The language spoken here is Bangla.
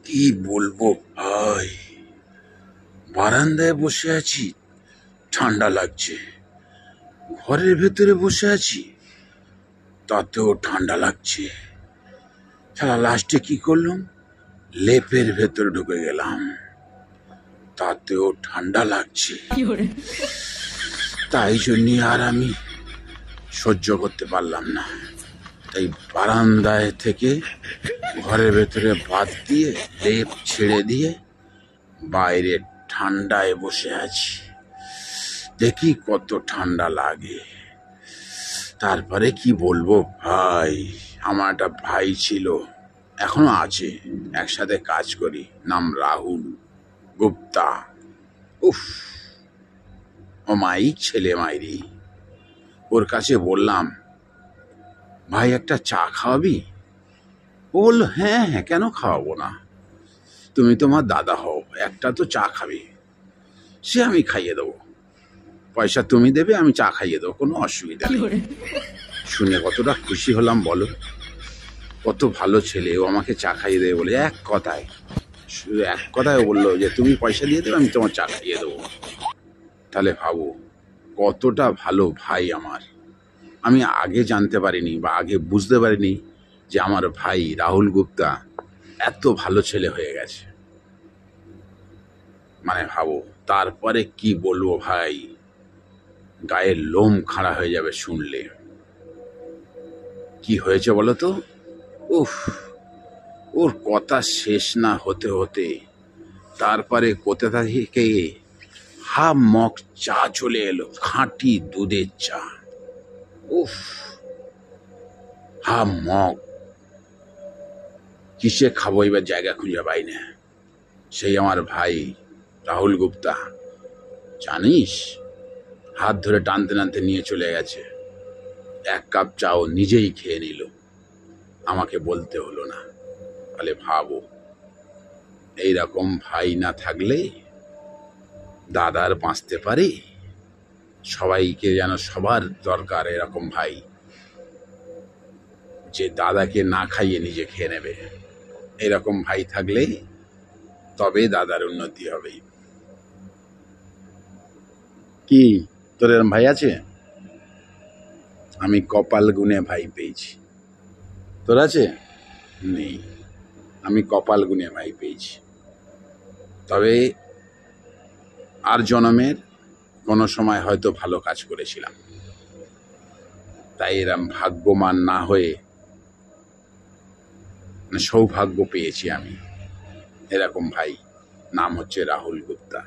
কি বলবো ভাই, বারান্দায় বসে আছি, ঠান্ডা লাগছে। ঘরের ভেতরে বসে আছি, তাতেও ঠান্ডা লাগছে। সারা লাস্টে কি করলাম, লেপের ভেতরে ঢুকে গেলাম, তাতেও ঠান্ডা লাগছে। তাই জন্য আর আমি সহ্য করতে পারলাম না, তাই বারান্দায় থেকে ঘরের ভেতরে বাদ দিয়ে লেপ ছেড়ে দিয়ে বাইরে ঠান্ডায় বসে আছি। দেখি কত ঠান্ডা লাগে। তারপরে কি বলবো ভাই, আমার একটা ভাই ছিল, এখনো আছে, একসাথে কাজ করি, নাম রাহুল গুপ্তা। উফ, অমায়িক ছেলে মাইরি। ওর কাছে বললাম, ভাই একটা চা খাওয়াবি? ও বললো, হ্যাঁ হ্যাঁ, কেন খাওয়াবো না, তুমি তোমার দাদা হও, একটা তো চা খাবে, সে আমি খাইয়ে দেবো, পয়সা তুমি দেবে, আমি চা খাইয়ে দেবো, কোনো অসুবিধা নেই। শুনে কতটা খুশি হলাম বলো, কত ভালো ছেলে, ও আমাকে চা খাইয়ে দেবে বলে এক কথায়, শুধু এক কথায় বললো যে তুমি পয়সা দিয়ে দেবে, আমি তোমার চা খাইয়ে দেবো। তাহলে ভাবো কতটা ভালো ভাই আমার। আমি আগে জানতে পারিনি বা আগে বুঝতে পারিনি যে আমার ভাই রাহুল গুপ্তা এত ভালো ছেলে হয়ে গেছে। মানে ভাবো, তারপরে কি বলবো ভাই, গায়ের লোম খাড়া হয়ে যাবে শুনলে। কি হয়েছে বলো তো? উফ, ওর কথা শেষ না হতে হতে তারপরে কোথা থেকে হাফ মগ চা চলে এলো, খাঁটি দুধের চা। উফ, হাফ মগ, কিসে খাবো এবার, জায়গা খুঁজে পাই না। সেই আমার ভাই রাহুল গুপ্তা, জানিস, হাত ধরে টানতে টানতে নিয়ে চলে গেছে। এক কাপ চাও নিজেই খেয়ে নিল, আমাকে বলতে হলো না। তাহলে ভাবো, এইরকম ভাই না থাকলে দাদার বাঁচতে পারে? সবাইকে যেন, সবার দরকার এরকম ভাই, যে দাদাকে না খাইয়ে নিজে খেয়ে নেবে। এরকম ভাই থাকলে তবে দাদার উন্নতি হবে। কি তোর এরকম ভাই আছে? আমি কপাল গুনে ভাই পেয়েছি। তোর আছে? নেই। আমি কপাল গুনে ভাই পেয়েছি। তবে আর জন্মের কোনো সময় হয়তো ভালো কাজ করেছিলাম, তাই এরম ভাগ্যবান না হয়ে সৌভাগ্য পেয়েছি আমি। এরকম ভাই, নাম হচ্ছে রাহুল গুপ্তা।